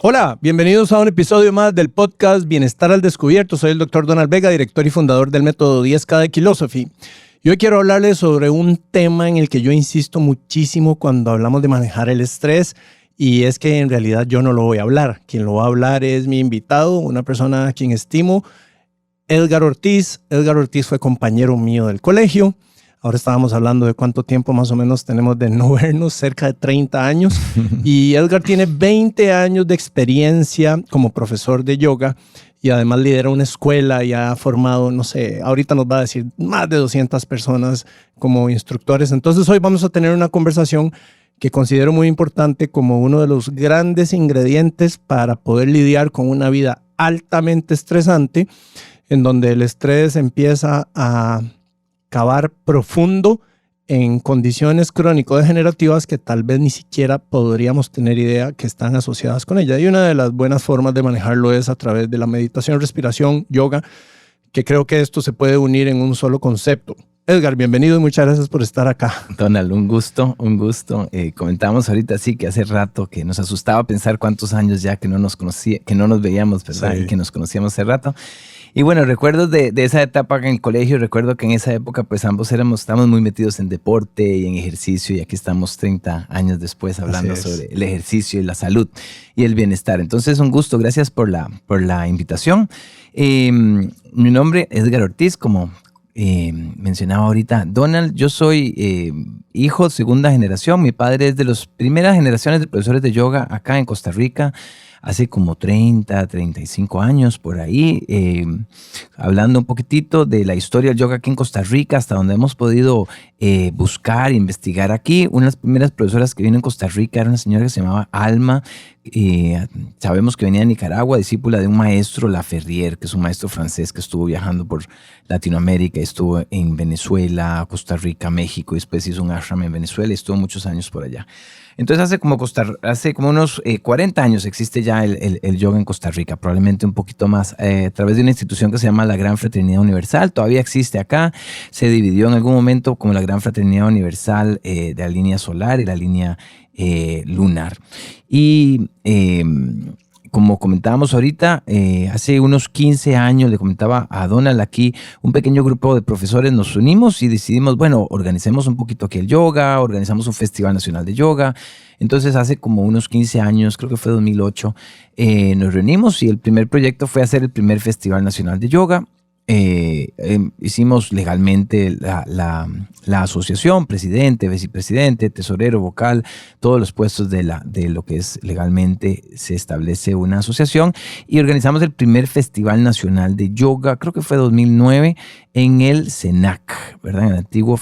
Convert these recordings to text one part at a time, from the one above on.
Hola, bienvenidos a un episodio más del podcast Bienestar al Descubierto. Soy el Dr. Donald Vega, director y fundador del método 10K de Philosophy. Y hoy quiero hablarles sobre un tema en el que yo insisto muchísimo cuando hablamos de manejar el estrés, y es que en realidad yo no lo voy a hablar. Quien lo va a hablar es mi invitado, una persona a quien estimo, Edgar Ortiz. Edgar Ortiz fue compañero mío del colegio. Ahora estábamos hablando de cuánto tiempo más o menos tenemos de no vernos, cerca de 30 años. Y Edgar tiene 20 años de experiencia como profesor de yoga y además lidera una escuela y ha formado, no sé, ahorita nos va a decir más de 200 personas como instructores. Entonces hoy vamos a tener una conversación que considero muy importante como uno de los grandes ingredientes para poder lidiar con una vida altamente estresante, en donde el estrés empieza a cavar profundo en condiciones crónico-degenerativas que tal vez ni siquiera podríamos tener idea que están asociadas con ella. Y una de las buenas formas de manejarlo es a través de la meditación, respiración, yoga, que creo que esto se puede unir en un solo concepto. Edgar, bienvenido y muchas gracias por estar acá. Donald, un gusto. Comentábamos ahorita sí que hace rato que nos asustaba pensar cuántos años ya que no nos veíamos, ¿verdad? Sí. Y que nos conocíamos hace rato. Y bueno, recuerdos de esa etapa en el colegio, recuerdo que en esa época pues ambos estábamos muy metidos en deporte y en ejercicio, y aquí estamos 30 años después hablando sobre el ejercicio y la salud y el bienestar. Entonces, un gusto, gracias por la invitación. Mi nombre es Edgar Ortiz, como mencionaba ahorita Donald. Yo soy hijo segunda generación. Mi padre es de las primeras generaciones de profesores de yoga acá en Costa Rica, hace como 30, 35 años por ahí, hablando un poquitito de la historia del yoga aquí en Costa Rica, hasta donde hemos podido buscar e investigar aquí. Una de las primeras profesoras que vino en Costa Rica era una señora que se llamaba Alma. Sabemos que venía de Nicaragua, discípula de un maestro, Laferrier, que es un maestro francés que estuvo viajando por Latinoamérica, estuvo en Venezuela, Costa Rica, México, y después hizo un ashram en Venezuela y estuvo muchos años por allá. Entonces hace como unos 40 años existe ya el yoga en Costa Rica, probablemente un poquito más, a través de una institución que se llama la Gran Fraternidad Universal. Todavía existe acá, se dividió en algún momento como la Gran Fraternidad Universal de la línea solar y la línea lunar. Y como comentábamos ahorita, hace unos 15 años, le comentaba a Donald aquí, un pequeño grupo de profesores nos unimos y decidimos, bueno, organicemos un poquito aquí el yoga, organizamos un Festival Nacional de Yoga. Entonces hace como unos 15 años, creo que fue 2008, nos reunimos y el primer proyecto fue hacer el primer Festival Nacional de Yoga. Hicimos legalmente la asociación, presidente, vicepresidente, tesorero, vocal, todos los puestos de lo que es legalmente se establece una asociación, y organizamos el primer Festival Nacional de Yoga, creo que fue 2009, en el CENAC, ¿verdad? En la antigua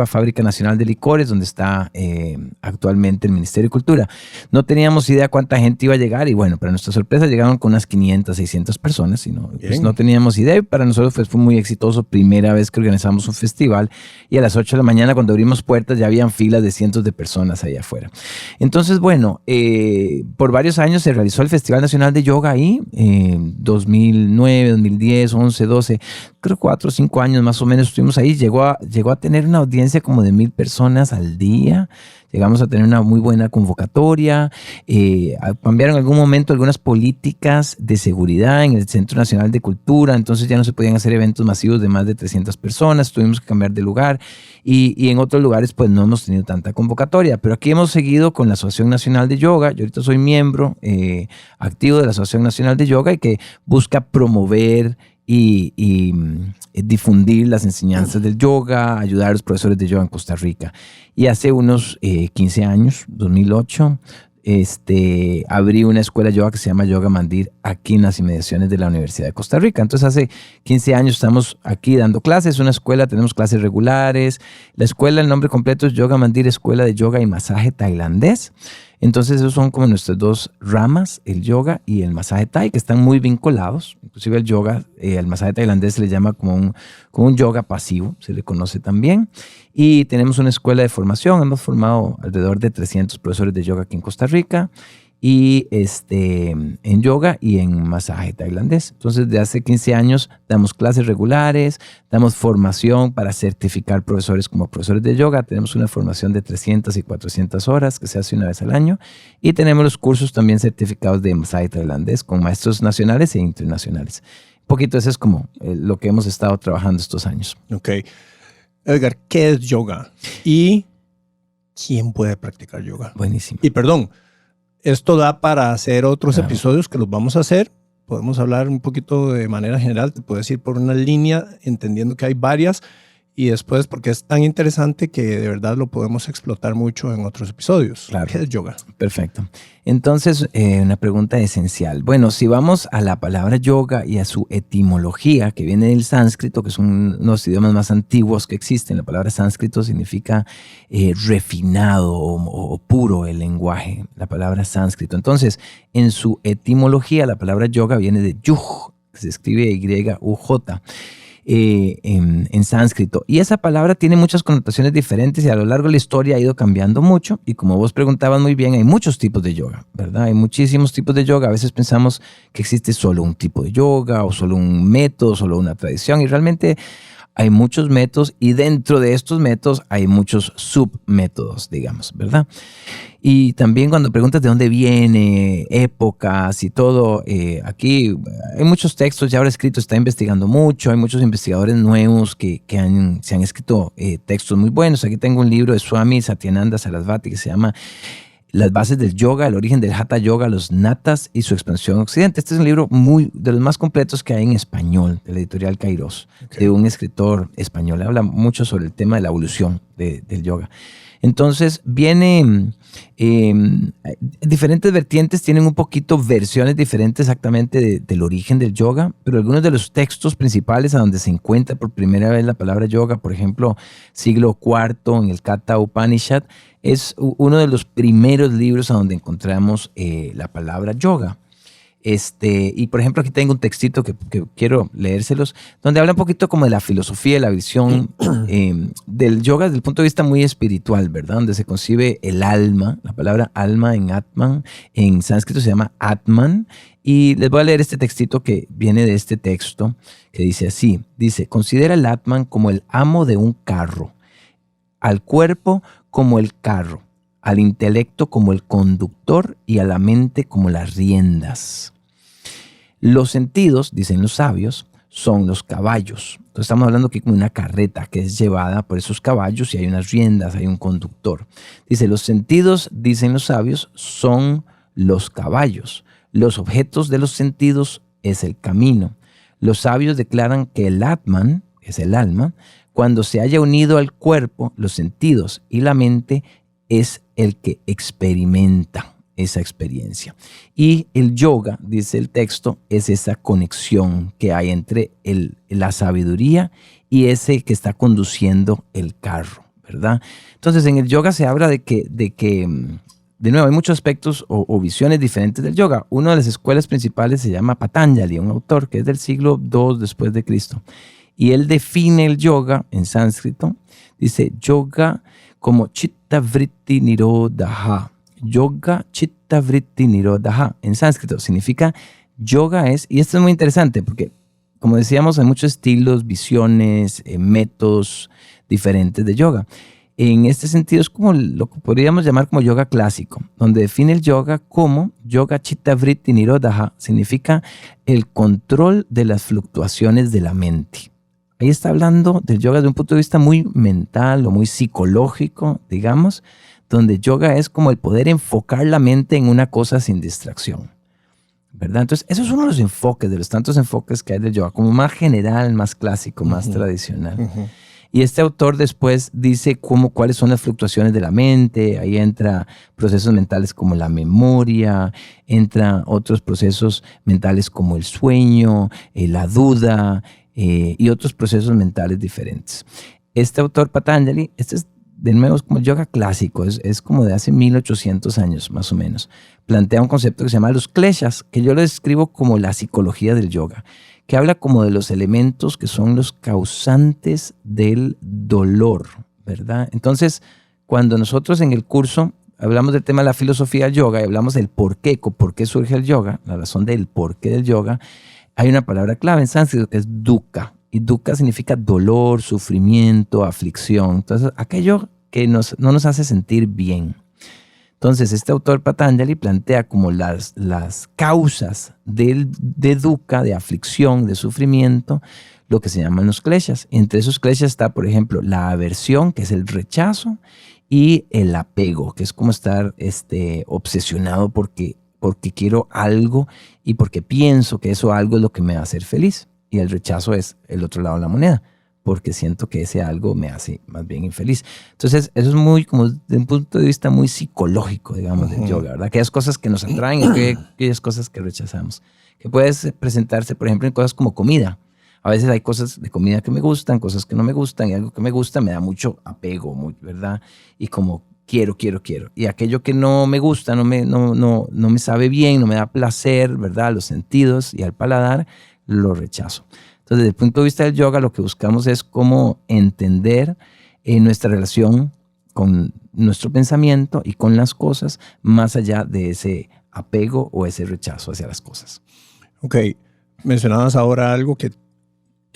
Fábrica Nacional de Licores, donde está actualmente el Ministerio de Cultura. No teníamos idea cuánta gente iba a llegar, y bueno, para nuestra sorpresa llegaron con unas 500, 600 personas, y no teníamos idea. Para nosotros fue muy exitoso, primera vez que organizamos un festival, y a las 8 de la mañana cuando abrimos puertas ya habían filas de cientos de personas allá afuera. Entonces, bueno, por varios años se realizó el Festival Nacional de Yoga ahí, 2009, 2010, 11, 12, creo 4 o 5 años más o menos estuvimos ahí. Llegó a tener una audiencia como de 1,000 personas al día. Llegamos a tener una muy buena convocatoria. Cambiaron en algún momento algunas políticas de seguridad en el Centro Nacional de Cultura, entonces ya no se podían hacer eventos masivos de más de 300 personas, tuvimos que cambiar de lugar, y en otros lugares pues no hemos tenido tanta convocatoria, pero aquí hemos seguido con la Asociación Nacional de Yoga. Yo ahorita soy miembro activo de la Asociación Nacional de Yoga, y que busca promover y difundir las enseñanzas del yoga, ayudar a los profesores de yoga en Costa Rica. Y hace unos 15 años, 2008, abrí una escuela de yoga que se llama Yoga Mandir aquí en las inmediaciones de la Universidad de Costa Rica. Entonces hace 15 años estamos aquí dando clases, una escuela, tenemos clases regulares. La escuela, el nombre completo es Yoga Mandir, Escuela de Yoga y Masaje Tailandés. Entonces esos son como nuestras dos ramas, el yoga y el masaje thai, que están muy vinculados. Inclusive el yoga, el masaje tailandés se le llama como un yoga pasivo, se le conoce también. Y tenemos una escuela de formación, hemos formado alrededor de 300 profesores de yoga aquí en Costa Rica. y en yoga y en masaje tailandés. Entonces, de hace 15 años damos clases regulares, damos formación para certificar profesores como profesores de yoga. Tenemos una formación de 300 y 400 horas que se hace una vez al año y tenemos los cursos también certificados de masaje tailandés con maestros nacionales e internacionales. Un poquito eso es como lo que hemos estado trabajando estos años. Ok. Edgar, ¿qué es yoga? ¿Y quién puede practicar yoga? Buenísimo. Y perdón, esto da para hacer otros episodios que los vamos a hacer. Podemos hablar un poquito de manera general. Te puedes ir por una línea entendiendo que hay varias y después porque es tan interesante que de verdad lo podemos explotar mucho en otros episodios. Claro. ¿Qué es yoga? Perfecto. Entonces, una pregunta esencial. Bueno, si vamos a la palabra yoga y a su etimología, que viene del sánscrito, que es uno de los idiomas más antiguos que existen, la palabra sánscrito significa refinado o puro el lenguaje, la palabra sánscrito. Entonces, en su etimología, la palabra yoga viene de yuj, que se escribe Y-U-J. En sánscrito. Y esa palabra tiene muchas connotaciones diferentes y a lo largo de la historia ha ido cambiando mucho. Y como vos preguntabas muy bien, hay muchos tipos de yoga, ¿verdad? Hay muchísimos tipos de yoga. A veces pensamos que existe solo un tipo de yoga o solo un método, solo una tradición. Y realmente hay muchos métodos y dentro de estos métodos hay muchos submétodos, digamos, ¿verdad? Y también cuando preguntas de dónde viene, épocas y todo, aquí hay muchos textos ya ahora escritos, está investigando mucho, hay muchos investigadores nuevos que se han escrito textos muy buenos. Aquí tengo un libro de Swami Satyananda Sarasvati que se llama Las bases del yoga, el origen del Hatha Yoga, los natas y su expansión en Occidente. Este es un libro de los más completos que hay en español, de la editorial Kairos, de un escritor español. Habla mucho sobre el tema de la evolución del yoga. Entonces, viene diferentes vertientes, tienen un poquito versiones diferentes exactamente del origen del yoga, pero algunos de los textos principales a donde se encuentra por primera vez la palabra yoga, por ejemplo, siglo IV en el Katha Upanishad, es uno de los primeros libros a donde encontramos la palabra yoga. Y por ejemplo, aquí tengo un textito que quiero leérselos, donde habla un poquito como de la filosofía, de la visión del yoga desde el punto de vista muy espiritual, ¿verdad? Donde se concibe el alma, la palabra alma en Atman, en sánscrito se llama Atman, y les voy a leer este textito que viene de este texto, que dice así, dice, considera el Atman como el amo de un carro, al cuerpo como el carro, al intelecto como el conductor y a la mente como las riendas. Los sentidos, dicen los sabios, son los caballos. Entonces estamos hablando aquí como una carreta que es llevada por esos caballos y hay unas riendas, hay un conductor. Dice, los sentidos, dicen los sabios, son los caballos. Los objetos de los sentidos es el camino. Los sabios declaran que el Atman, es el alma, cuando se haya unido al cuerpo, los sentidos y la mente, es el que experimenta esa experiencia. Y el yoga, dice el texto, es esa conexión que hay entre la sabiduría y ese que está conduciendo el carro, ¿verdad? Entonces, en el yoga se habla de que de nuevo, hay muchos aspectos o visiones diferentes del yoga. Una de las escuelas principales se llama Patanjali, un autor que es del siglo II después de Cristo. Y él define el yoga en sánscrito. Dice yoga como chitta vritti nirodha. Yoga chitta vritti nirodha. En sánscrito significa yoga es, y esto es muy interesante porque, como decíamos, hay muchos estilos, visiones, métodos diferentes de yoga. En este sentido es como lo que podríamos llamar como yoga clásico, donde define el yoga como yoga chitta vritti nirodha, significa el control de las fluctuaciones de la mente. Ahí está hablando del yoga de un punto de vista muy mental o muy psicológico, digamos, donde yoga es como el poder enfocar la mente en una cosa sin distracción, ¿verdad? Entonces, eso es uno de los enfoques, de los tantos enfoques que hay del yoga, como más general, más clásico, más tradicional. Y este autor después dice cuáles son las fluctuaciones de la mente. Ahí entra procesos mentales como la memoria, entra otros procesos mentales como el sueño, la duda y otros procesos mentales diferentes. Este autor Patanjali, este es de nuevo como el yoga clásico, es como de hace 1800 años más o menos. Plantea un concepto que se llama los kleshas, que yo lo describo como la psicología del yoga, que habla como de los elementos que son los causantes del dolor, ¿verdad? Entonces, cuando nosotros en el curso hablamos del tema de la filosofía del yoga y hablamos del por qué surge el yoga, la razón del por qué del yoga, hay una palabra clave en sánscrito que es dukkha. Y dukkha significa dolor, sufrimiento, aflicción. Entonces, aquello que no nos hace sentir bien. Entonces, este autor Patanjali plantea como las causas de dukkha, de aflicción, de sufrimiento, lo que se llaman los kleshas. Entre esos kleshas está, por ejemplo, la aversión, que es el rechazo, y el apego, que es como estar obsesionado porque quiero algo y porque pienso que eso algo es lo que me va a hacer feliz. Y el rechazo es el otro lado de la moneda, porque siento que ese algo me hace más bien infeliz. Entonces, eso es muy, como desde un punto de vista muy psicológico, digamos, del yoga, ¿verdad? Aquellas cosas que nos atraen y aquellas cosas que rechazamos. Que puede presentarse, por ejemplo, en cosas como comida. A veces hay cosas de comida que me gustan, cosas que no me gustan, y algo que me gusta me da mucho apego, ¿verdad? Y como quiero. Y aquello que no me gusta, no me sabe bien, no me da placer, ¿verdad? A los sentidos y al paladar, lo rechazo. Entonces, desde el punto de vista del yoga, lo que buscamos es cómo entender nuestra relación con nuestro pensamiento y con las cosas, más allá de ese apego o ese rechazo hacia las cosas. Ok, mencionabas ahora algo que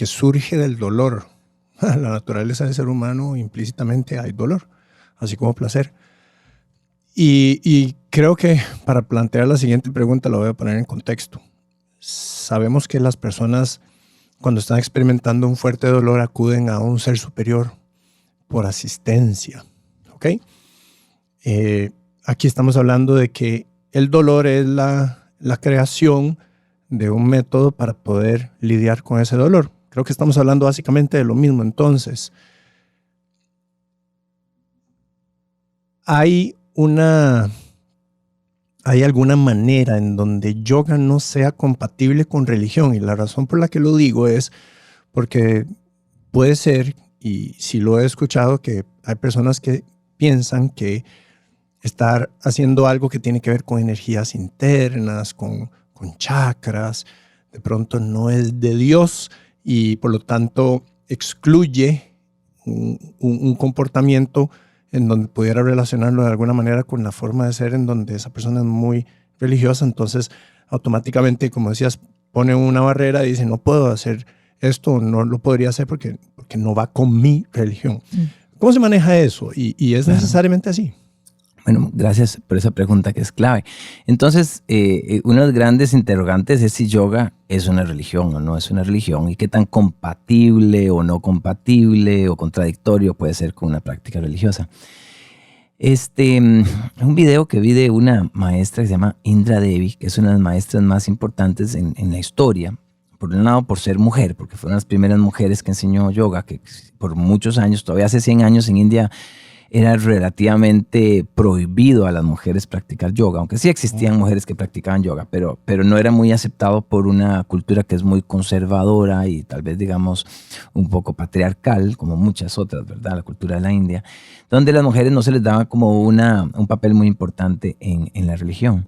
surge del dolor. La naturaleza del ser humano, implícitamente hay dolor, así como placer. Y creo que para plantear la siguiente pregunta la voy a poner en contexto. Sabemos que las personas, cuando están experimentando un fuerte dolor, acuden a un ser superior por asistencia. ¿Ok? Aquí estamos hablando de que el dolor es la creación de un método para poder lidiar con ese dolor. Creo que estamos hablando básicamente de lo mismo. Entonces, ¿hay alguna manera en donde yoga no sea compatible con religión? Y la razón por la que lo digo es porque puede ser, y sí lo he escuchado, que hay personas que piensan que estar haciendo algo que tiene que ver con energías internas, con chakras, de pronto no es de Dios y por lo tanto excluye un comportamiento en donde pudiera relacionarlo de alguna manera con la forma de ser en donde esa persona es muy religiosa. Entonces, automáticamente, como decías, pone una barrera y dice, no puedo hacer esto, no lo podría hacer porque no va con mi religión. ¿Cómo se maneja eso? ¿Y es necesariamente así? Bueno, gracias por esa pregunta que es clave. Entonces, uno de los grandes interrogantes es si yoga es una religión o no es una religión y qué tan compatible o no compatible o contradictorio puede ser con una práctica religiosa. Un video que vi de una maestra que se llama Indra Devi, que es una de las maestras más importantes en la historia. Por un lado, por ser mujer, porque fue una de las primeras mujeres que enseñó yoga, que por muchos años, todavía hace 100 años en India, era relativamente prohibido a las mujeres practicar yoga, aunque sí existían mujeres que practicaban yoga, pero no era muy aceptado por una cultura que es muy conservadora y tal vez, digamos, un poco patriarcal, como muchas otras, ¿verdad? La cultura de la India, donde las mujeres no se les daba como un papel muy importante en la religión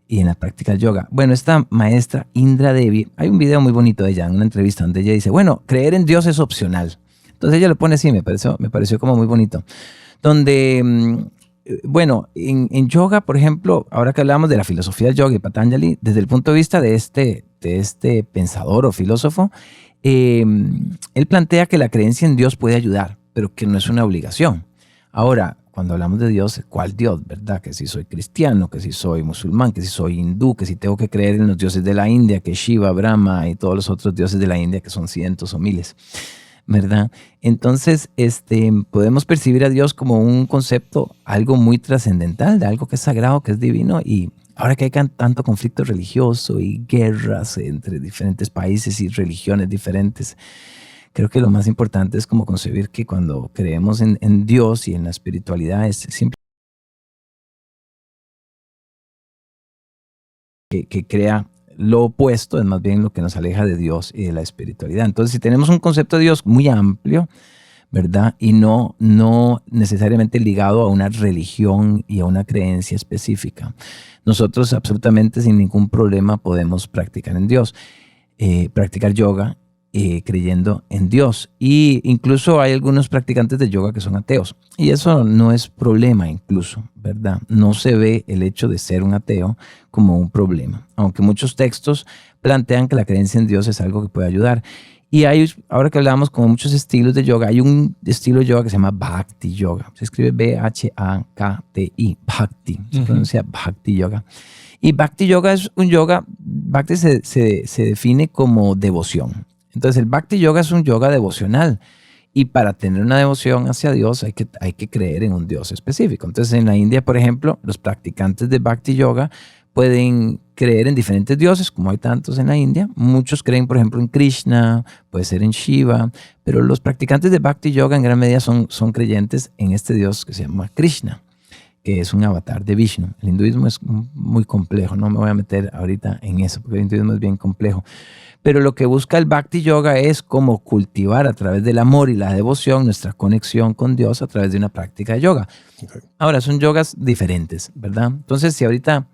y en la práctica del yoga. Bueno, esta maestra Indra Devi, hay un video muy bonito de ella, en una entrevista donde ella dice, bueno, creer en Dios es opcional. Entonces ella lo pone así, me pareció como muy bonito. Donde, bueno, en yoga, por ejemplo, ahora que hablamos de la filosofía del yoga y Patanjali, desde el punto de vista de este pensador o filósofo, él plantea que la creencia en Dios puede ayudar, pero que no es una obligación. Ahora, cuando hablamos de Dios, ¿cuál Dios? ¿Verdad? Que si soy cristiano, que si soy musulmán, que si soy hindú, que si tengo que creer en los dioses de la India, que Shiva, Brahma y todos los otros dioses de la India, que son cientos o miles, ¿verdad? Entonces, podemos percibir a Dios como un concepto, algo muy trascendental, de algo que es sagrado, que es divino, y ahora que hay tanto conflicto religioso y guerras entre diferentes países y religiones diferentes, creo que lo más importante es como concebir que cuando creemos en Dios y en la espiritualidad es siempre que crea lo opuesto, es más bien lo que nos aleja de Dios y de la espiritualidad. Entonces, si tenemos un concepto de Dios muy amplio, ¿verdad? Y no necesariamente ligado a una religión y a una creencia específica, nosotros absolutamente sin ningún problema podemos practicar en Dios, practicar yoga creyendo en Dios. Y incluso hay algunos practicantes de yoga que son ateos. Y eso no es problema incluso, ¿verdad? No se ve el hecho de ser un ateo como un problema. Aunque muchos textos plantean que la creencia en Dios es algo que puede ayudar. Y hay, ahora que hablamos como muchos estilos de yoga, hay un estilo de yoga que se llama Bhakti Yoga. Se escribe B-H-A-K-T-I, Bhakti. Se pronuncia Bhakti Yoga. Y Bhakti Yoga es un yoga, Bhakti se define como devoción. Entonces el Bhakti Yoga es un yoga devocional. Y para tener una devoción hacia Dios hay que creer en un Dios específico. Entonces en la India, por ejemplo, los practicantes de Bhakti Yoga pueden creer en diferentes dioses, como hay tantos en la India. Muchos creen, por ejemplo, en Krishna, puede ser en Shiva, pero los practicantes de Bhakti Yoga en gran medida son creyentes en este Dios que se llama Krishna, que es un avatar de Vishnu. El hinduismo es muy complejo, no me voy a meter ahorita en eso, porque el hinduismo es bien complejo. Pero lo que busca el Bhakti Yoga es como cultivar a través del amor y la devoción nuestra conexión con Dios a través de una práctica de yoga. Okay. Ahora, son yogas diferentes, ¿verdad? Entonces, si ahorita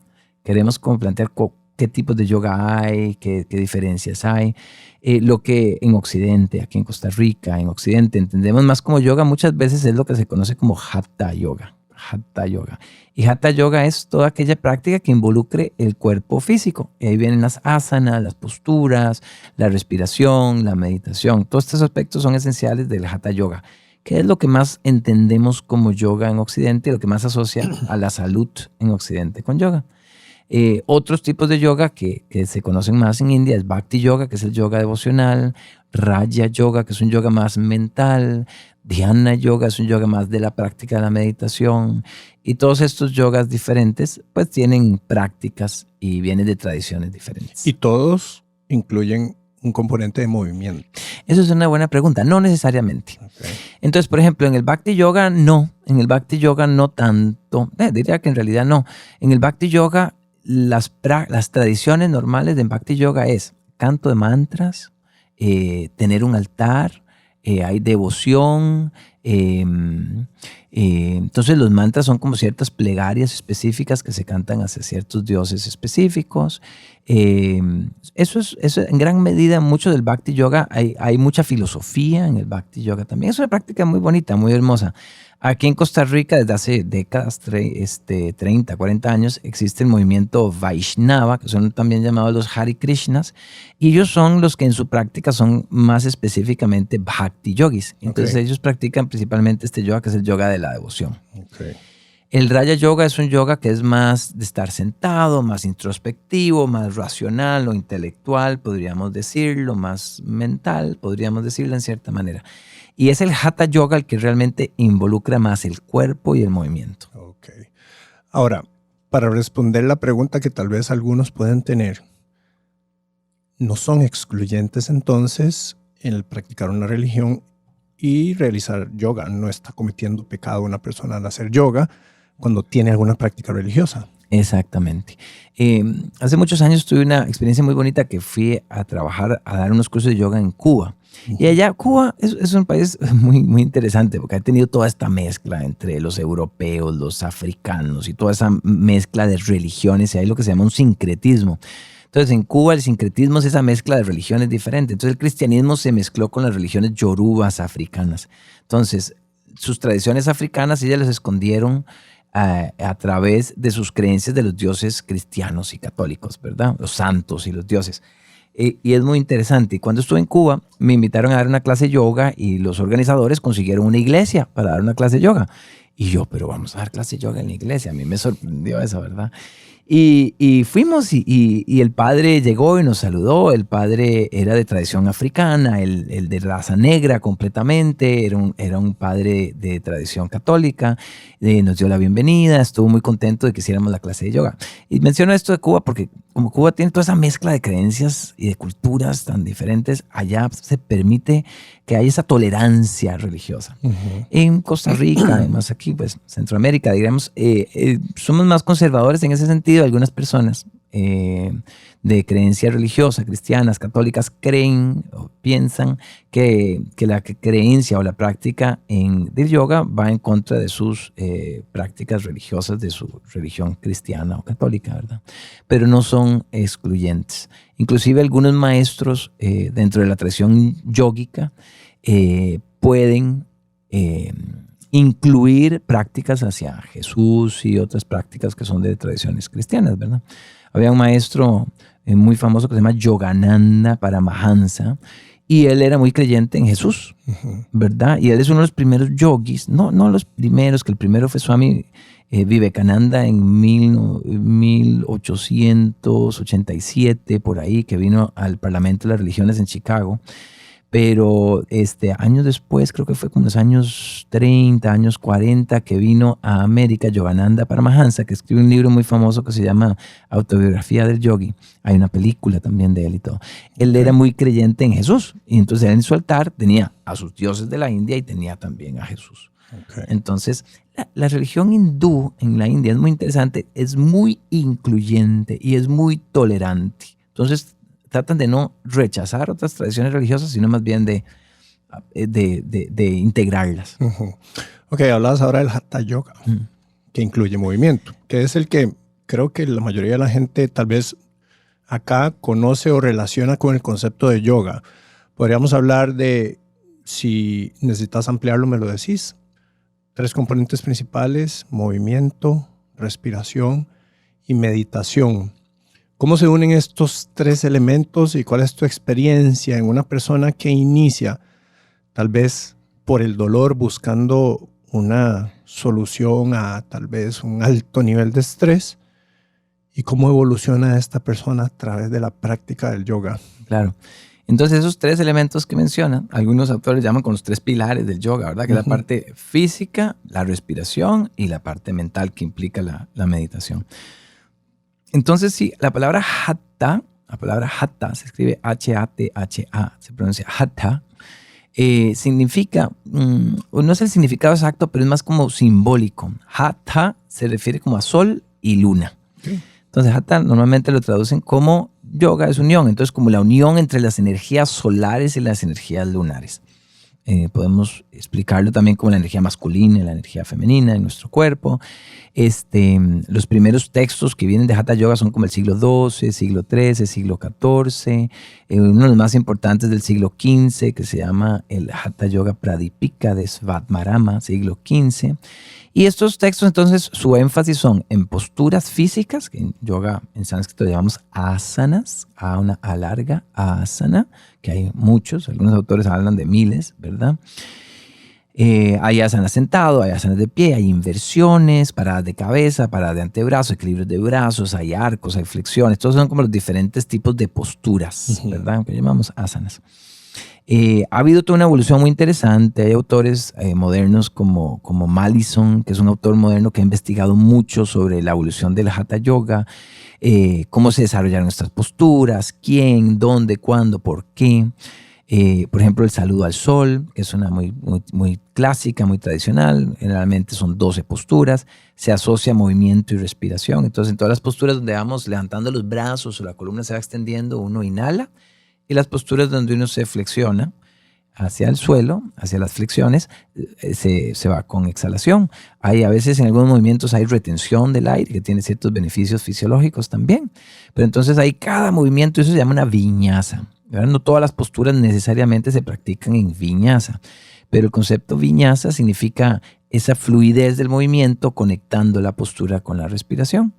queremos como plantear qué tipos de yoga hay, qué diferencias hay, lo que en Occidente, aquí en Costa Rica, en Occidente, entendemos más como yoga, muchas veces es lo que se conoce como Hatha Yoga. Hatha Yoga. Y Hatha Yoga es toda aquella práctica que involucre el cuerpo físico. Y ahí vienen las asanas, las posturas, la respiración, la meditación. Todos estos aspectos son esenciales del Hatha Yoga, que es lo que más entendemos como yoga en Occidente y lo que más asocia a la salud en Occidente con yoga. Otros tipos de yoga que se conocen más en India es Bhakti Yoga, que es el yoga devocional, Raja Yoga, que es un yoga más mental, Dhyana Yoga es un yoga más de la práctica de la meditación, y todos estos yogas diferentes pues tienen prácticas y vienen de tradiciones diferentes. Y todos incluyen un componente de movimiento. Eso es una buena pregunta, no necesariamente. Okay. Entonces, por ejemplo, en el Bhakti Yoga no tanto, diría que en realidad no. En el Bhakti Yoga las tradiciones normales de Bhakti Yoga es canto de mantras, tener un altar, hay devoción, entonces los mantras son como ciertas plegarias específicas que se cantan hacia ciertos dioses específicos. Eso en gran medida, mucho del Bhakti Yoga, hay mucha filosofía en el Bhakti Yoga también. Es una práctica muy bonita, muy hermosa. Aquí en Costa Rica, desde hace décadas, 30, 40 años, existe el movimiento Vaishnava, que son también llamados los Hare Krishnas, y ellos son los que en su práctica son más específicamente Bhakti Yogis. Entonces ellos practican principalmente este yoga, que es el yoga de la devoción. El Raja Yoga es un yoga que es más de estar sentado, más introspectivo, más racional o intelectual, podríamos decirlo, más mental, podríamos decirlo en cierta manera. Y es el Hatha Yoga el que realmente involucra más el cuerpo y el movimiento. Ok. Ahora, para responder la pregunta que tal vez algunos pueden tener, ¿no son excluyentes entonces el practicar una religión y realizar yoga? ¿No está cometiendo pecado una persona al hacer yoga cuando tiene alguna práctica religiosa? Exactamente. Hace muchos años tuve una experiencia muy bonita que fui a trabajar, a dar unos cursos de yoga en Cuba. Y allá Cuba es un país muy, muy interesante porque ha tenido toda esta mezcla entre los europeos, los africanos y toda esa mezcla de religiones, y hay lo que se llama un sincretismo. Entonces en Cuba el sincretismo es esa mezcla de religiones diferentes. Entonces el cristianismo se mezcló con las religiones yorubas africanas. Entonces sus tradiciones africanas ellas las escondieron a través de sus creencias de los dioses cristianos y católicos, ¿verdad? Los santos y los dioses. Y es muy interesante. Y cuando estuve en Cuba, me invitaron a dar una clase de yoga y los organizadores consiguieron una iglesia para dar una clase de yoga. Y yo, pero vamos a dar clase de yoga en la iglesia. A mí me sorprendió eso, ¿verdad? Y fuimos y el padre llegó y nos saludó. El padre era de tradición africana, el de raza negra completamente, era un padre de tradición católica. Nos dio la bienvenida, estuvo muy contento de que hiciéramos la clase de yoga. Y menciono esto de Cuba porque como Cuba tiene toda esa mezcla de creencias y de culturas tan diferentes, allá se permite que haya esa tolerancia religiosa. En Costa Rica, además aquí, pues Centroamérica, digamos, somos más conservadores en ese sentido, algunas personas, de creencia religiosa, cristianas, católicas, creen o piensan que la creencia o la práctica del yoga va en contra de sus prácticas religiosas, de su religión cristiana o católica, ¿verdad? Pero no son excluyentes. Inclusive algunos maestros dentro de la tradición yógica pueden incluir prácticas hacia Jesús y otras prácticas que son de tradiciones cristianas, ¿verdad? Había un maestro muy famoso que se llama Yogananda Paramahansa y él era muy creyente en Jesús, ¿verdad? Y él es uno de los primeros yogis, no los primeros, que el primero fue Swami Vivekananda en 1887, por ahí, que vino al Parlamento de las Religiones en Chicago. Pero años después, creo que fue como los años 30, años 40, que vino a América Yogananda Paramahansa, que escribe un libro muy famoso que se llama Autobiografía del Yogi. Hay una película también de él y todo. Él era muy creyente en Jesús, y entonces él en su altar tenía a sus dioses de la India y tenía también a Jesús. Okay. Entonces, la religión hindú en la India es muy interesante, es muy incluyente y es muy tolerante. Entonces, tratan de no rechazar otras tradiciones religiosas, sino más bien de integrarlas. Ok, hablabas ahora del Hatha Yoga, que incluye movimiento, que es el que creo que la mayoría de la gente tal vez acá conoce o relaciona con el concepto de yoga. Podríamos hablar de, si necesitas ampliarlo, me lo decís. 3 componentes principales: movimiento, respiración y meditación. ¿Cómo se unen estos 3 elementos y cuál es tu experiencia en una persona que inicia, tal vez por el dolor, buscando una solución a tal vez un alto nivel de estrés? ¿Y cómo evoluciona esta persona a través de la práctica del yoga? Claro. Entonces esos 3 elementos que mencionan, algunos autores llaman con los 3 pilares del yoga, ¿verdad? Que es la parte física, la respiración y la parte mental que implica la meditación. Entonces, sí, la palabra hatha se escribe H-A-T-H-A, se pronuncia hatha, significa, no es el significado exacto, pero es más como simbólico. Hatha se refiere como a sol y luna. Okay. Entonces, hatha normalmente lo traducen como yoga es unión, entonces como la unión entre las energías solares y las energías lunares. Podemos explicarlo también como la energía masculina y la energía femenina en nuestro cuerpo. Los primeros textos que vienen de Hatha Yoga son como el siglo XII, siglo XIII, siglo XIV. Uno de los más importantes del siglo XV, que se llama el Hatha Yoga Pradipika de Svatmarama, siglo XV. Y estos textos, entonces, su énfasis son en posturas físicas, que en yoga, en sánscrito, llamamos asanas, a una A larga, asana, que hay muchos, algunos autores hablan de miles, ¿verdad? Hay asanas sentado, hay asanas de pie, hay inversiones, paradas de cabeza, paradas de antebrazo, equilibrios de brazos, hay arcos, hay flexiones. Todos son como los diferentes tipos de posturas, ¿verdad? Que llamamos asanas. Ha habido toda una evolución muy interesante. Hay autores modernos como Malison, que es un autor moderno que ha investigado mucho sobre la evolución del Hatha Yoga, cómo se desarrollaron estas posturas, quién, dónde, cuándo, por qué. Por ejemplo, el saludo al sol, que es una muy clásica, muy tradicional. Generalmente son 12 posturas. Se asocia movimiento y respiración. Entonces, en todas las posturas donde vamos levantando los brazos o la columna se va extendiendo, uno inhala. Y las posturas donde uno se flexiona hacia el suelo, hacia las flexiones, se va con exhalación. Hay a veces en algunos movimientos hay retención del aire, que tiene ciertos beneficios fisiológicos también. Pero entonces hay cada movimiento, eso se llama una viñasa. ¿Verdad? No todas las posturas necesariamente se practican en viñasa, pero el concepto viñasa significa esa fluidez del movimiento conectando la postura con la respiración.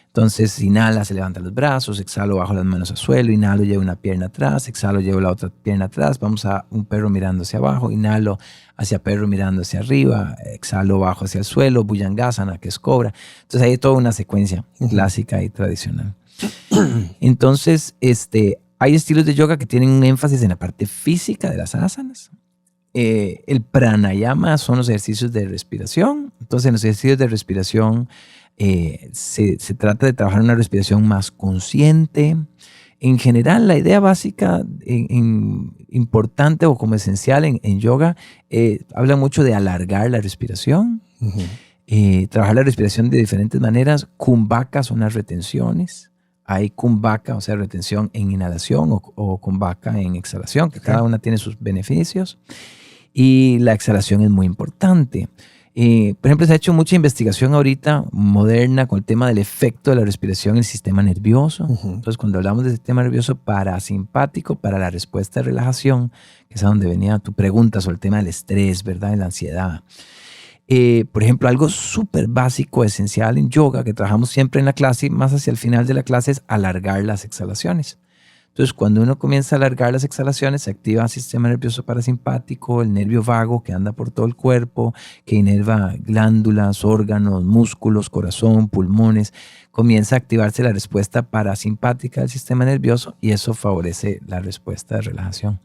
Entonces, inhala, se levantan los brazos, exhalo, bajo las manos al suelo, inhalo, llevo una pierna atrás, exhalo, llevo la otra pierna atrás, vamos a un perro mirando hacia abajo, inhalo hacia perro mirando hacia arriba, exhalo, bajo hacia el suelo, Bhujangasana, que es cobra. Entonces, hay toda una secuencia clásica y tradicional. Entonces, hay estilos de yoga que tienen un énfasis en la parte física de las asanas. El pranayama son los ejercicios de respiración. Entonces, en los ejercicios de respiración se trata de trabajar una respiración más consciente. En general, la idea básica importante o como esencial en yoga habla mucho de alargar la respiración, trabajar la respiración de diferentes maneras. Kumbhaka son las retenciones, hay Kumbhaka, o sea, retención en inhalación o Kumbhaka en exhalación, que cada una tiene sus beneficios. Y la exhalación es muy importante. Por ejemplo, se ha hecho mucha investigación ahorita moderna con el tema del efecto de la respiración en el sistema nervioso. Entonces, cuando hablamos del sistema nervioso parasimpático, para la respuesta de relajación, que es a donde venía tu pregunta sobre el tema del estrés, ¿verdad? De la ansiedad. Por ejemplo, algo súper básico, esencial en yoga, que trabajamos siempre en la clase, más hacia el final de la clase, es alargar las exhalaciones. Entonces, cuando uno comienza a alargar las exhalaciones, se activa el sistema nervioso parasimpático, el nervio vago que anda por todo el cuerpo, que inerva glándulas, órganos, músculos, corazón, pulmones. Comienza a activarse la respuesta parasimpática del sistema nervioso y eso favorece la respuesta de relajación.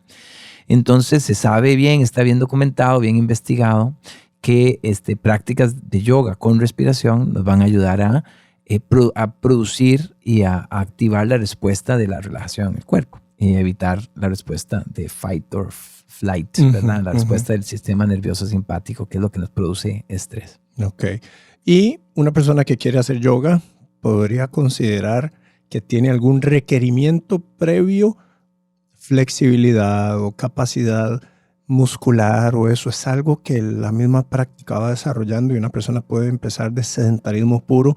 Entonces, se sabe bien, está bien documentado, bien investigado, que prácticas de yoga con respiración nos van a ayudar a producir y a activar la respuesta de la relajación en el cuerpo y evitar la respuesta de fight or flight, ¿verdad? La respuesta del sistema nervioso simpático, que es lo que nos produce estrés. Ok. Y una persona que quiere hacer yoga podría considerar que tiene algún requerimiento previo, flexibilidad o capacidad muscular, o eso es algo que la misma práctica va desarrollando y una persona puede empezar de sedentarismo puro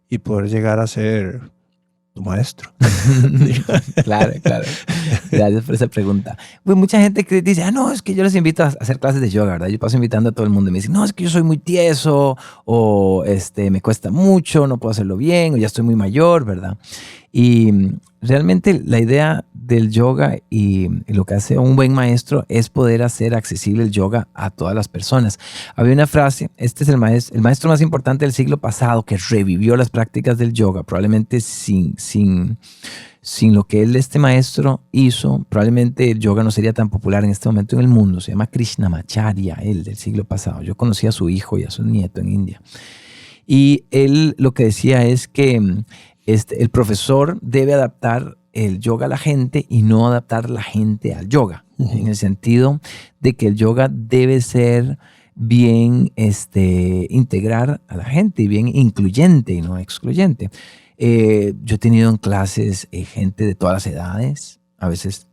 y poder llegar a ser tu maestro. Claro. Gracias por esa pregunta. Pues mucha gente que dice, no, es que yo les invito a hacer clases de yoga, ¿verdad? Yo paso invitando a todo el mundo y me dicen, no, es que yo soy muy tieso, o me cuesta mucho, no puedo hacerlo bien, o ya estoy muy mayor, ¿verdad? Y realmente la idea del yoga y lo que hace un buen maestro es poder hacer accesible el yoga a todas las personas. Había una frase, este es el maestro más importante del siglo pasado que revivió las prácticas del yoga, probablemente sin lo que este maestro hizo, probablemente el yoga no sería tan popular en este momento en el mundo. Se llama Krishnamacharya, él del siglo pasado. Yo conocí a su hijo y a su nieto en India. Y él lo que decía es que el profesor debe adaptar el yoga a la gente y no adaptar la gente al yoga, en el sentido de que el yoga debe ser bien integrar a la gente y bien incluyente y no excluyente. Yo he tenido en clases gente de todas las edades. A veces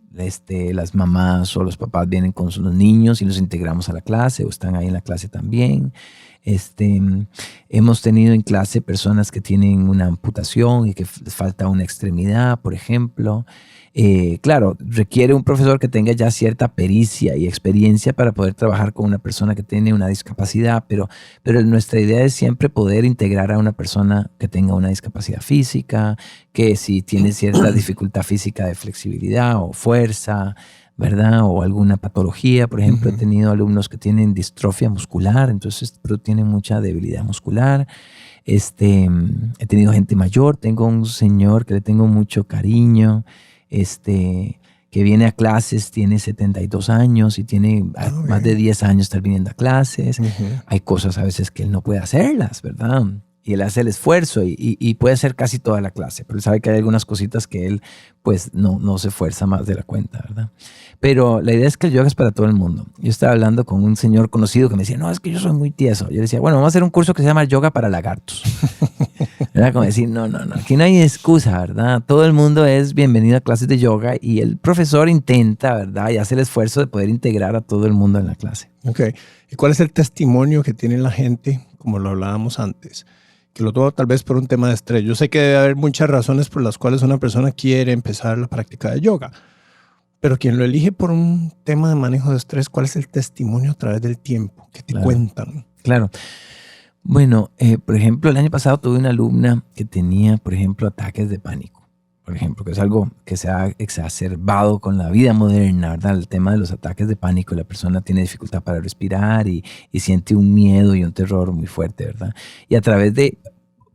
las mamás o los papás vienen con sus niños y los integramos a la clase o están ahí en la clase también. Hemos tenido en clase personas que tienen una amputación y que les falta una extremidad, por ejemplo. Claro, requiere un profesor que tenga ya cierta pericia y experiencia para poder trabajar con una persona que tiene una discapacidad, pero nuestra idea es siempre poder integrar a una persona que tenga una discapacidad física, que si tiene cierta dificultad física de flexibilidad o fuerza, ¿verdad? O alguna patología. Por ejemplo, he tenido alumnos que tienen distrofia muscular, entonces pero tienen mucha debilidad muscular. He tenido gente mayor, tengo un señor que le tengo mucho cariño, que viene a clases, tiene 72 años y tiene más de 10 años estar viniendo a clases. Hay cosas a veces que él no puede hacerlas, ¿verdad? Y él hace el esfuerzo y puede hacer casi toda la clase, pero él sabe que hay algunas cositas que él pues no se esfuerza más de la cuenta, ¿verdad? Pero la idea es que el yoga es para todo el mundo. Yo estaba hablando con un señor conocido que me decía, no, es que yo soy muy tieso. Yo le decía, bueno, vamos a hacer un curso que se llama Yoga para Lagartos. Era como decir, no, aquí no hay excusa, ¿verdad? Todo el mundo es bienvenido a clases de yoga y el profesor intenta, ¿verdad? Y hace el esfuerzo de poder integrar a todo el mundo en la clase. Ok. ¿Y cuál es el testimonio que tiene la gente, como lo hablábamos antes? Que lo toma tal vez por un tema de estrés. Yo sé que debe haber muchas razones por las cuales una persona quiere empezar la práctica de yoga, pero quien lo elige por un tema de manejo de estrés, ¿cuál es el testimonio a través del tiempo que te cuentan? Claro. Bueno, por ejemplo, el año pasado tuve una alumna que tenía, por ejemplo, ataques de pánico. Por ejemplo, que es algo que se ha exacerbado con la vida moderna, ¿verdad? El tema de los ataques de pánico. La persona tiene dificultad para respirar y siente un miedo y un terror muy fuerte, ¿verdad? Y a través de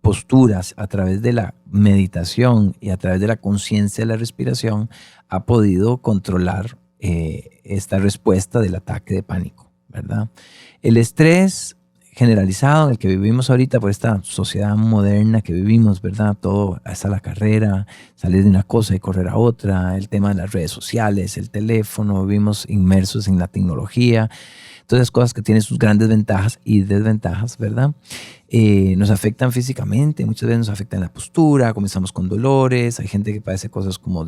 posturas, a través de la meditación y a través de la conciencia de la respiración, ha podido controlar esta respuesta del ataque de pánico, ¿verdad? El estrés generalizado en el que vivimos ahorita por esta sociedad moderna que vivimos, ¿verdad? Todo hasta la carrera, salir de una cosa y correr a otra, el tema de las redes sociales, el teléfono, vivimos inmersos en la tecnología. Todas esas cosas que tienen sus grandes ventajas y desventajas, ¿verdad? Nos afectan físicamente, muchas veces nos afectan la postura, comenzamos con dolores, hay gente que padece cosas como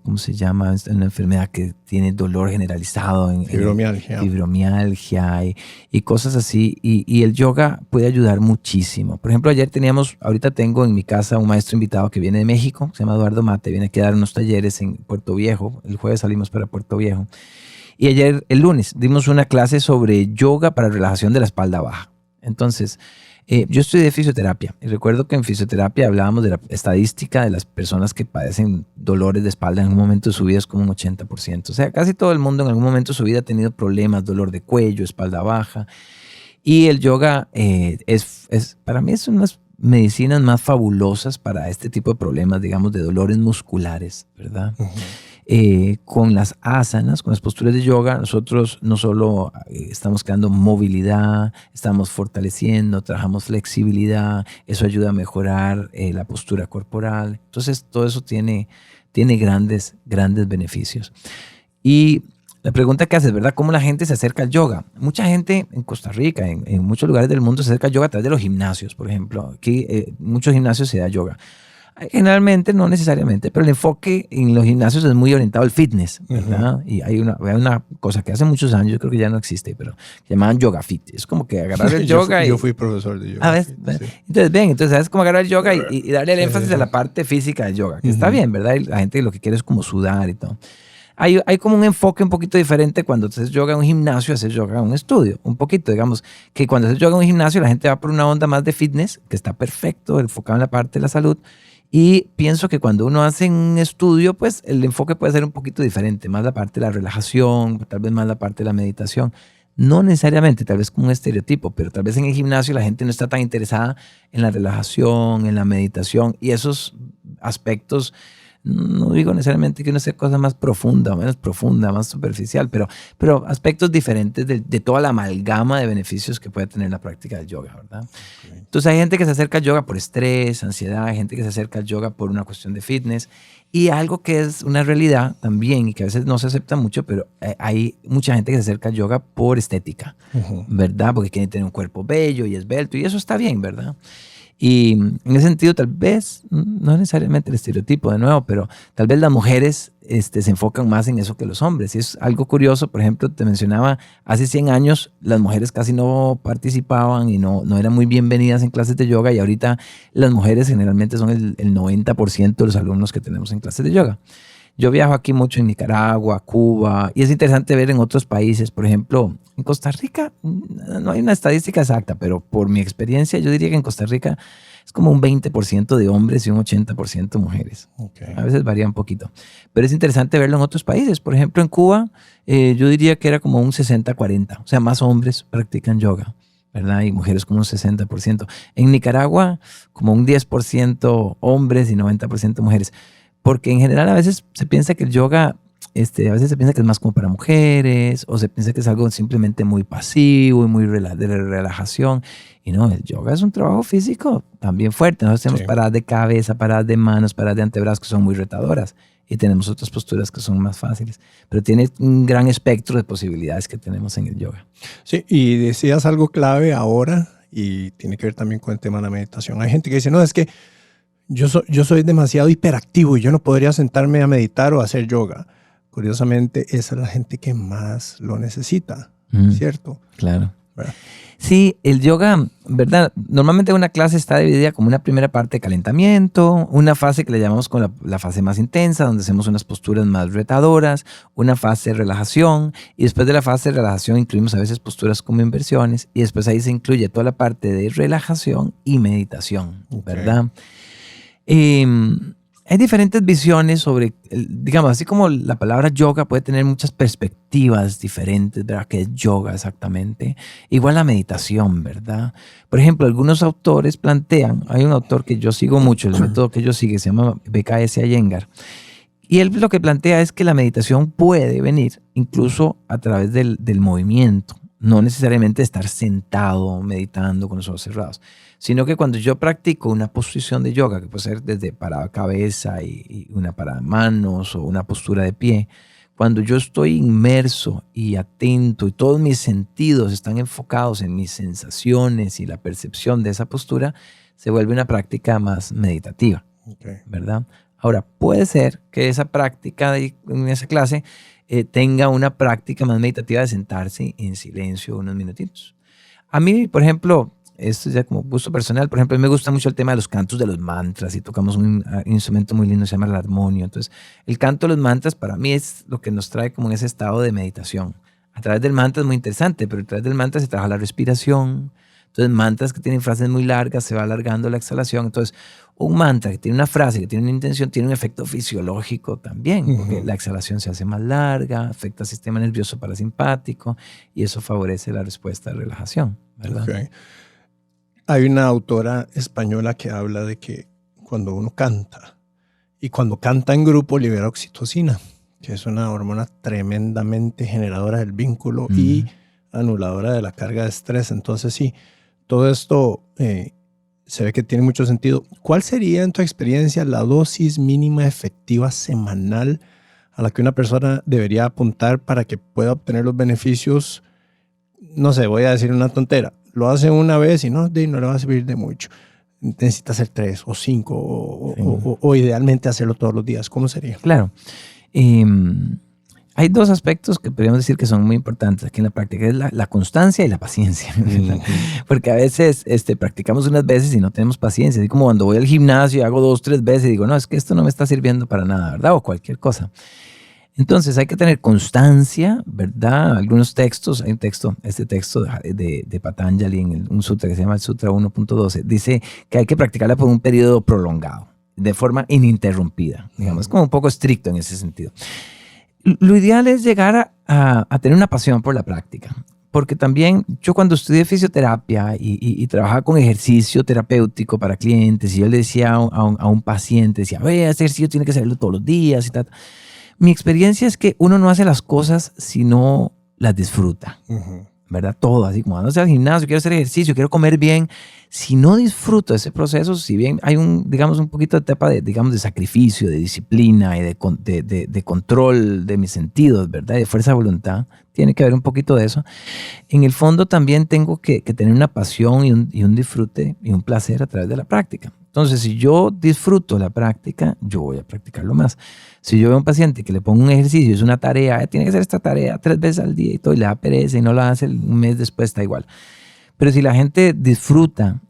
¿cómo se llama? Es una enfermedad que tiene dolor generalizado. Fibromialgia y cosas así. Y el yoga puede ayudar muchísimo. Por ejemplo, ahorita tengo en mi casa un maestro invitado que viene de México, se llama Eduardo Mate, viene aquí a dar unos talleres en Puerto Viejo. El jueves salimos para Puerto Viejo. Y ayer, el lunes, dimos una clase sobre yoga para relajación de la espalda baja. Entonces, yo estudié fisioterapia y recuerdo que en fisioterapia hablábamos de la estadística de las personas que padecen dolores de espalda en algún momento de su vida es como un 80%. O sea, casi todo el mundo en algún momento de su vida ha tenido problemas, dolor de cuello, espalda baja. Y el yoga para mí es una de las medicinas más fabulosas para este tipo de problemas, digamos, de dolores musculares, ¿verdad? Uh-huh. Con las asanas, con las posturas de yoga, nosotros no solo estamos creando movilidad, estamos fortaleciendo, trabajamos flexibilidad, eso ayuda a mejorar la postura corporal. Entonces, todo eso tiene grandes beneficios. Y la pregunta que haces, ¿verdad? ¿Cómo la gente se acerca al yoga? Mucha gente en Costa Rica, en muchos lugares del mundo, se acerca al yoga a través de los gimnasios, por ejemplo. Aquí muchos gimnasios se da yoga. Generalmente, no necesariamente, pero el enfoque en los gimnasios es muy orientado al fitness, ¿verdad? Uh-huh. Y hay una cosa que hace muchos años, yo creo que ya no existe, pero se llamaban yoga fit. Es como que agarrar el yoga yo fui profesor de yoga. ¿Ves? Sí. Entonces, es como agarrar el yoga y darle el énfasis a la parte física del yoga, que uh-huh. Está bien, ¿verdad? Y la gente lo que quiere es como sudar y todo. Hay como un enfoque un poquito diferente cuando haces yoga en un gimnasio, haces yoga en un estudio. Un poquito, digamos, que cuando haces yoga en un gimnasio, la gente va por una onda más de fitness, que está perfecto, enfocado en la parte de la salud. Y pienso que cuando uno hace un estudio, pues el enfoque puede ser un poquito diferente, más la parte de la relajación, tal vez más la parte de la meditación. No necesariamente, tal vez como un estereotipo, pero tal vez en el gimnasio la gente no está tan interesada en la relajación, en la meditación y esos aspectos. No digo necesariamente que uno sea cosa más profunda o menos profunda, más superficial, pero aspectos diferentes de toda la amalgama de beneficios que puede tener la práctica del yoga, ¿verdad? Okay. Entonces hay gente que se acerca al yoga por estrés, ansiedad, hay gente que se acerca al yoga por una cuestión de fitness y algo que es una realidad también y que a veces no se acepta mucho, pero hay mucha gente que se acerca al yoga por estética, uh-huh. ¿verdad? Porque quiere tener un cuerpo bello y esbelto y eso está bien, ¿verdad? Y en ese sentido, tal vez, no necesariamente el estereotipo de nuevo, pero tal vez las mujeres se enfocan más en eso que los hombres. Y es algo curioso, por ejemplo, te mencionaba, hace 100 años las mujeres casi no participaban y no eran muy bienvenidas en clases de yoga y ahorita las mujeres generalmente son el 90% de los alumnos que tenemos en clases de yoga. Yo viajo aquí mucho en Nicaragua, Cuba, y es interesante ver en otros países, por ejemplo, en Costa Rica, no hay una estadística exacta, pero por mi experiencia yo diría que en Costa Rica es como un 20% de hombres y un 80% mujeres. Okay. A veces varía un poquito, pero es interesante verlo en otros países. Por ejemplo, en Cuba yo diría que era como un 60-40, o sea, más hombres practican yoga, ¿verdad? Y mujeres como un 60%. En Nicaragua, como un 10% hombres y 90% mujeres. Porque en general a veces se piensa que el yoga, a veces se piensa que es más como para mujeres o se piensa que es algo simplemente muy pasivo y muy de relajación. Y no, el yoga es un trabajo físico también fuerte. Nosotros tenemos paradas de cabeza, paradas de manos, paradas de antebrazos que son muy retadoras y tenemos otras posturas que son más fáciles. Pero tiene un gran espectro de posibilidades que tenemos en el yoga. Sí, y decías algo clave ahora y tiene que ver también con el tema de la meditación. Hay gente que dice, no, es que yo soy demasiado hiperactivo y yo no podría sentarme a meditar o a hacer yoga. Curiosamente, esa es la gente que más lo necesita, ¿cierto? Claro. ¿Verdad? Sí, el yoga, ¿verdad? Normalmente una clase está dividida como una primera parte de calentamiento, una fase que le llamamos con la fase más intensa, donde hacemos unas posturas más retadoras, una fase de relajación, y después de la fase de relajación incluimos a veces posturas como inversiones, y después ahí se incluye toda la parte de relajación y meditación, ¿verdad? Hay diferentes visiones sobre, digamos, así como la palabra yoga puede tener muchas perspectivas diferentes, ¿verdad? ¿Qué es yoga exactamente? Igual la meditación, ¿verdad? Por ejemplo, algunos autores plantean, hay un autor que yo sigo mucho, el método que yo sigo se llama BKS Iyengar, Y él lo que plantea es que la meditación puede venir incluso a través del movimiento, no necesariamente estar sentado meditando con los ojos cerrados, sino que cuando yo practico una posición de yoga, que puede ser desde parada cabeza y una parada de manos o una postura de pie, cuando yo estoy inmerso y atento y todos mis sentidos están enfocados en mis sensaciones y la percepción de esa postura, se vuelve una práctica más meditativa, ¿verdad? Ahora, puede ser que esa práctica en esa clase tenga una práctica más meditativa de sentarse en silencio unos minutitos. A mí, por ejemplo, esto ya como gusto personal, por ejemplo, a mí me gusta mucho el tema de los cantos de los mantras y tocamos un instrumento muy lindo, se llama el armonio. Entonces, el canto de los mantras para mí es lo que nos trae como en ese estado de meditación. A través del mantra es muy interesante, pero a través del mantra se trabaja la respiración. Entonces, mantras que tienen frases muy largas, se va alargando la exhalación. Entonces, un mantra que tiene una frase, que tiene una intención, tiene un efecto fisiológico también, porque la exhalación se hace más larga, afecta al sistema nervioso parasimpático y eso favorece la respuesta de relajación, ¿verdad? Okay. Hay una autora española que habla de que cuando uno canta, y cuando canta en grupo libera oxitocina, que es una hormona tremendamente generadora del vínculo y anuladora de la carga de estrés. Entonces sí, todo esto se ve que tiene mucho sentido. ¿Cuál sería, en tu experiencia, la dosis mínima efectiva semanal a la que una persona debería apuntar para que pueda obtener los beneficios? No sé, voy a decir una tontera. Lo hace una vez y no le va a servir de mucho. Necesita hacer 3 o 5 o idealmente hacerlo todos los días. ¿Cómo sería? Claro. Hay dos aspectos que podríamos decir que son muy importantes aquí en la práctica, es la constancia y la paciencia. Porque a veces practicamos unas veces y no tenemos paciencia. Así como cuando voy al gimnasio y hago 2, 3 veces y digo, no, es que esto no me está sirviendo para nada, ¿verdad? O cualquier cosa. Entonces hay que tener constancia, ¿verdad? Algunos textos, hay un texto, este texto de Patanjali en un sutra que se llama el Sutra 1.12, dice que hay que practicarla por un periodo prolongado, de forma ininterrumpida. Digamos, como un poco estricto en ese sentido. Lo ideal es llegar a tener una pasión por la práctica, porque también yo cuando estudié fisioterapia y trabajaba con ejercicio terapéutico para clientes, y yo le decía a un paciente, decía, ese ejercicio tiene que hacerlo todos los días y tal. Mi experiencia es que uno no hace las cosas si no las disfruta, ¿verdad? Todo, así como ando al gimnasio, quiero hacer ejercicio, quiero comer bien. Si no disfruto ese proceso, si bien hay un poquito de etapa de sacrificio, de disciplina y de control de mis sentidos, ¿verdad? Y de fuerza de voluntad, tiene que haber un poquito de eso. En el fondo también tengo que tener una pasión y un disfrute y un placer a través de la práctica. Entonces, si yo disfruto la práctica, yo voy a practicarlo más. Si yo veo a un paciente que le pongo un ejercicio, es una tarea, tiene que hacer esta tarea 3 veces al día y todo, y le da pereza y no lo hace un mes después, está igual. Pero si la gente disfruta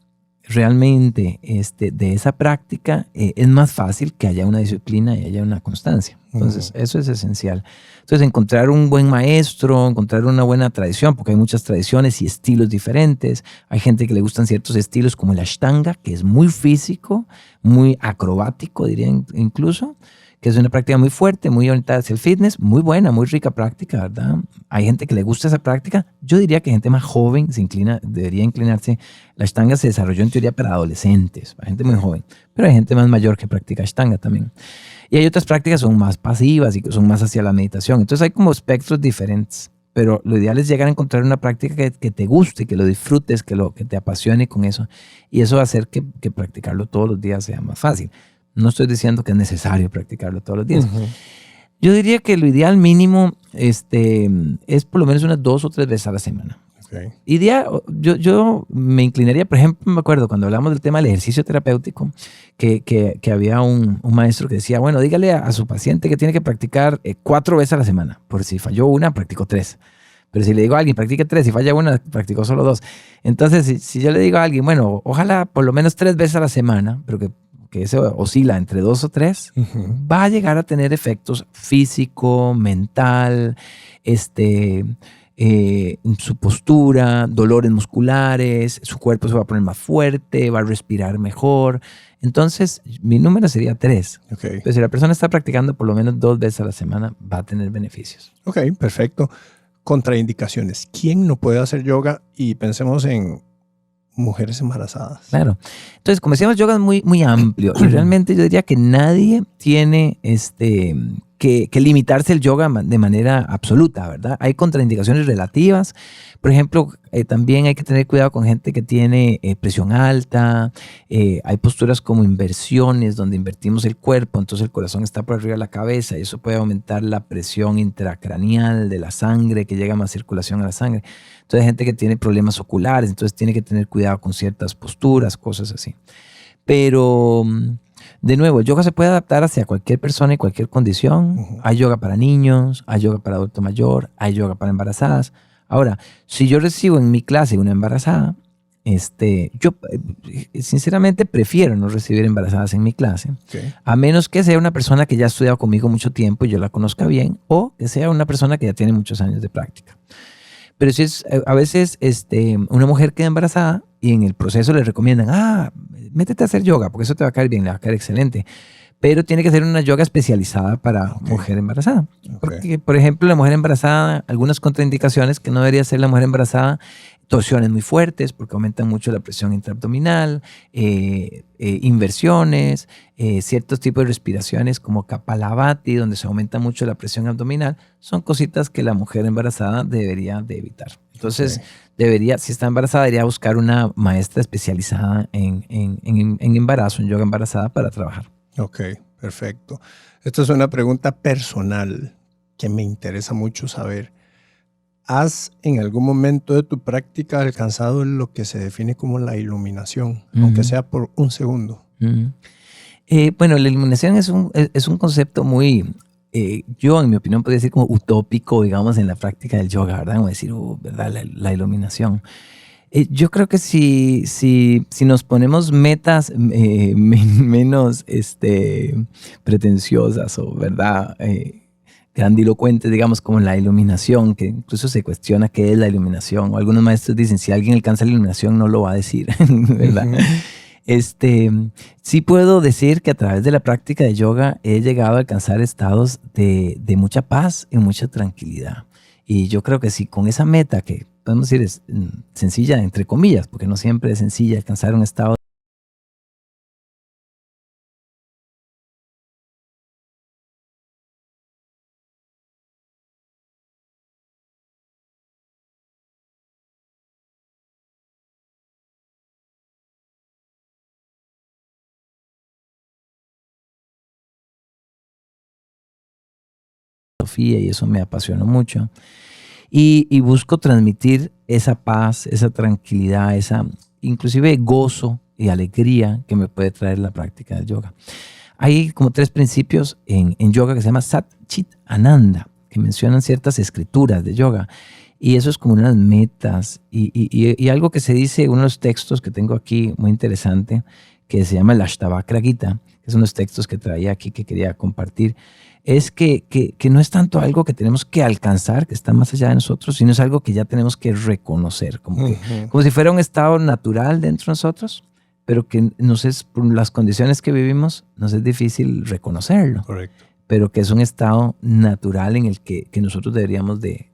realmente de esa práctica, es más fácil que haya una disciplina y haya una constancia. Entonces, eso es esencial. Entonces, encontrar un buen maestro, encontrar una buena tradición, porque hay muchas tradiciones y estilos diferentes. Hay gente que le gustan ciertos estilos como el Ashtanga, que es muy físico, muy acrobático, diría incluso, que es una práctica muy fuerte, muy orientada hacia el fitness, muy buena, muy rica práctica, ¿verdad? Hay gente que le gusta esa práctica. Yo diría que gente más joven debería inclinarse. La Ashtanga se desarrolló en teoría para adolescentes, para gente muy joven, pero hay gente más mayor que practica Ashtanga también. Y hay otras prácticas que son más pasivas y que son más hacia la meditación. Entonces hay como espectros diferentes, pero lo ideal es llegar a encontrar una práctica que te guste, que lo disfrutes, que te apasione con eso. Y eso va a hacer que practicarlo todos los días sea más fácil. No estoy diciendo que es necesario practicarlo todos los días. Yo diría que lo ideal mínimo es por lo menos unas 2 o 3 veces a la semana. Okay. Yo me inclinaría, por ejemplo, me acuerdo cuando hablamos del tema del ejercicio terapéutico, que había un maestro que decía, bueno, dígale a su paciente que tiene que practicar 4 veces a la semana. Por si falló una, practicó 3. Pero si le digo a alguien, practique 3, si falla una, practicó solo 2. Entonces, si yo le digo a alguien, bueno, ojalá por lo menos 3 veces a la semana, pero que eso oscila entre 2 o 3, va a llegar a tener efectos físico, mental, su postura, dolores musculares, su cuerpo se va a poner más fuerte, va a respirar mejor. Entonces, mi número sería 3. Okay. Pero si la persona está practicando por lo menos 2 veces a la semana, va a tener beneficios. Ok, perfecto. Contraindicaciones. ¿Quién no puede hacer yoga? Y pensemos en mujeres embarazadas. Claro. Entonces, como decíamos, yoga es muy, muy amplio. Y realmente yo diría que nadie tiene que limitarse el yoga de manera absoluta, ¿verdad? Hay contraindicaciones relativas. Por ejemplo, también hay que tener cuidado con gente que tiene presión alta. Hay posturas como inversiones, donde invertimos el cuerpo, entonces el corazón está por arriba de la cabeza y eso puede aumentar la presión intracraneal de la sangre, que llega más circulación a la sangre. Entonces hay gente que tiene problemas oculares, entonces tiene que tener cuidado con ciertas posturas, cosas así. Pero, de nuevo, el yoga se puede adaptar hacia cualquier persona y cualquier condición. Hay yoga para niños, hay yoga para adulto mayor, hay yoga para embarazadas. Ahora, si yo recibo en mi clase una embarazada, yo sinceramente prefiero no recibir embarazadas en mi clase, a menos que sea una persona que ya ha estudiado conmigo mucho tiempo y yo la conozca bien, o que sea una persona que ya tiene muchos años de práctica. Pero si es, a veces una mujer queda embarazada y en el proceso le recomiendan, métete a hacer yoga porque eso te va a caer bien, le va a caer excelente. Pero tiene que ser una yoga especializada para mujer embarazada. Porque, por ejemplo, la mujer embarazada, algunas contraindicaciones que no debería ser la mujer embarazada, torsiones muy fuertes porque aumentan mucho la presión intraabdominal, inversiones, ciertos tipos de respiraciones como Kapalabhati, donde se aumenta mucho la presión abdominal, son cositas que la mujer embarazada debería de evitar. Entonces, si está embarazada, debería buscar una maestra especializada en embarazo, en yoga embarazada para trabajar. Ok, perfecto. Esta es una pregunta personal que me interesa mucho saber. ¿Has en algún momento de tu práctica alcanzado lo que se define como la iluminación, aunque sea por un segundo? Bueno, la iluminación es un concepto muy, yo en mi opinión podría decir como utópico, digamos, en la práctica del yoga, ¿verdad? Como decir, ¿verdad? La iluminación. Yo creo que si nos ponemos metas menos pretenciosas o, ¿verdad? Grandilocuentes, digamos, como la iluminación, que incluso se cuestiona qué es la iluminación. O algunos maestros dicen, si alguien alcanza la iluminación, no lo va a decir, ¿verdad? Sí puedo decir que a través de la práctica de yoga he llegado a alcanzar estados de mucha paz y mucha tranquilidad. Y yo creo que si con esa meta, que podemos decir es sencilla, entre comillas, porque no siempre es sencilla alcanzar un estado de filosofía, y eso me apasionó mucho. Y busco transmitir esa paz, esa tranquilidad, esa inclusive gozo y alegría que me puede traer la práctica del yoga. Hay como 3 principios en yoga que se llama Sat Chit Ananda, que mencionan ciertas escrituras de yoga. Y eso es como unas metas. Y algo que se dice, uno de los textos que tengo aquí muy interesante, que se llama el Ashtavakra Gita, que son los textos que traía aquí que quería compartir, es que no es tanto algo que tenemos que alcanzar, que está más allá de nosotros, sino es algo que ya tenemos que reconocer, como si fuera un estado natural dentro de nosotros, pero que por las condiciones que vivimos, nos es difícil reconocerlo. Correcto. Pero que es un estado natural en el que nosotros deberíamos de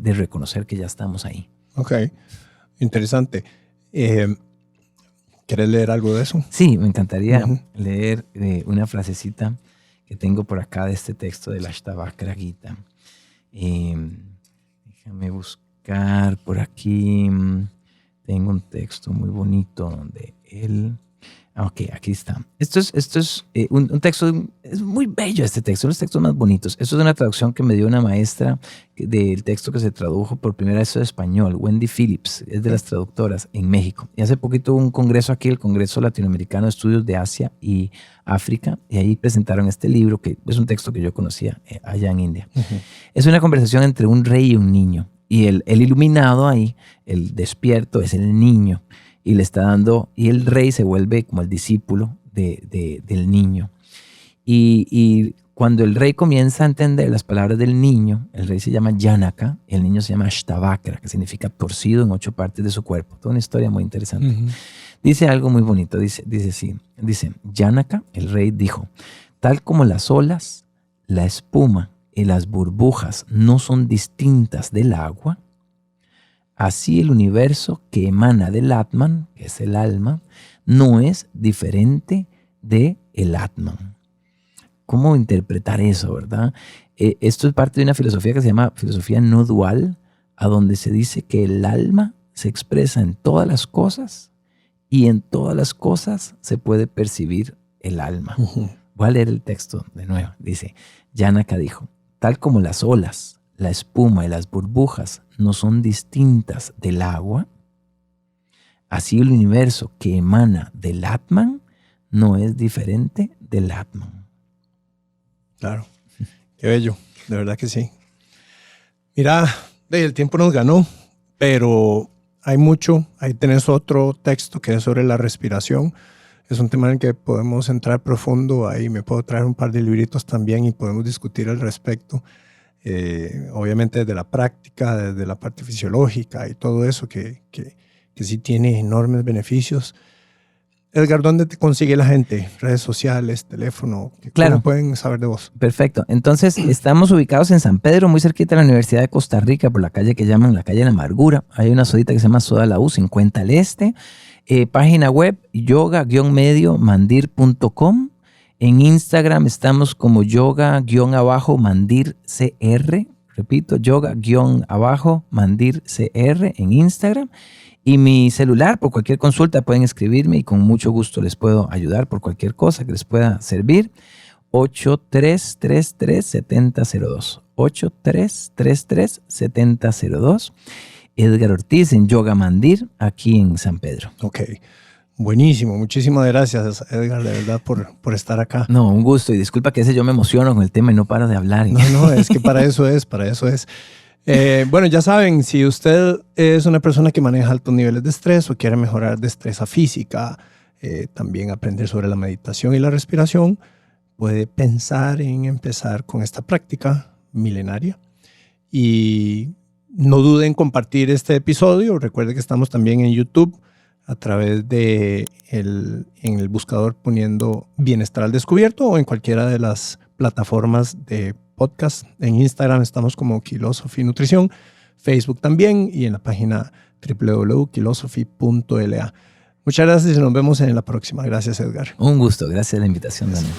reconocer que ya estamos ahí. Ok, interesante. ¿Quieres leer algo de eso? Sí, me encantaría leer una frasecita que tengo por acá de este texto del Ashtavakra Gita. Déjame buscar por aquí. Tengo un texto muy bonito donde él... Ok, aquí está. Esto es un texto, es muy bello este texto, uno de los textos más bonitos. Esto es una traducción que me dio una maestra del texto que se tradujo por primera vez en español, Wendy Phillips, es de las traductoras en México. Y hace poquito hubo un congreso aquí, el Congreso Latinoamericano de Estudios de Asia y África, y ahí presentaron este libro, que es un texto que yo conocía allá en India. Es una conversación entre un rey y un niño, y el iluminado ahí, el despierto, es el niño. Y le está dando, y el rey se vuelve como el discípulo del niño. Y cuando el rey comienza a entender las palabras del niño, el rey se llama Janaka, y el niño se llama Ashtavakra, que significa torcido en 8 partes de su cuerpo. Toda una historia muy interesante. Dice algo muy bonito, dice así, Janaka, el rey, dijo, tal como las olas, la espuma y las burbujas no son distintas del agua, Así el universo que emana del Atman, que es el alma, no es diferente del Atman. ¿Cómo interpretar eso, verdad? Esto es parte de una filosofía que se llama filosofía no dual, a donde se dice que el alma se expresa en todas las cosas y en todas las cosas se puede percibir el alma. Voy a leer el texto de nuevo. Dice, Janaka dijo, tal como las olas, la espuma y las burbujas no son distintas del agua, así el universo que emana del Atman no es diferente del Atman. Claro, qué bello, de verdad que sí. Mira, el tiempo nos ganó, pero hay mucho. Ahí tenés otro texto que es sobre la respiración. Es un tema en el que podemos entrar profundo. Ahí me puedo traer un par de libritos también y podemos discutir al respecto. Obviamente desde la práctica, desde la parte fisiológica y todo eso que sí tiene enormes beneficios. Edgar, ¿dónde te consigue la gente? ¿Redes sociales, teléfono? Claro. ¿Cómo pueden saber de vos? Perfecto. Entonces, estamos ubicados en San Pedro, muy cerquita de la Universidad de Costa Rica, por la calle que llaman la calle de la Amargura. Hay una sodita que se llama Soda La U, 50 al Este. Página web, yoga-mandir.com. En Instagram estamos como yoga-mandir-cr. Repito, yoga-mandir-cr en Instagram. Y mi celular, por cualquier consulta pueden escribirme y con mucho gusto les puedo ayudar por cualquier cosa que les pueda servir. 8333-7002. 8333-7002. Edgar Ortiz en Yoga Mandir, aquí en San Pedro. Ok, buenísimo. Muchísimas gracias, Edgar, de verdad, por estar acá. No, un gusto. Y disculpa que a veces yo me emociono con el tema y no paro de hablar. No, es que para eso es. Bueno, ya saben, si usted es una persona que maneja altos niveles de estrés o quiere mejorar destreza física, también aprender sobre la meditación y la respiración, puede pensar en empezar con esta práctica milenaria. Y no duden en compartir este episodio. Recuerde que estamos también en YouTube a través de en el buscador poniendo Bienestar al Descubierto o en cualquiera de las plataformas de podcast. En Instagram estamos como Philosophy Nutrición, Facebook también y en la página www.philosophy.la. Muchas gracias y nos vemos en la próxima. Gracias, Edgar. Un gusto. Gracias por la invitación, Daniel.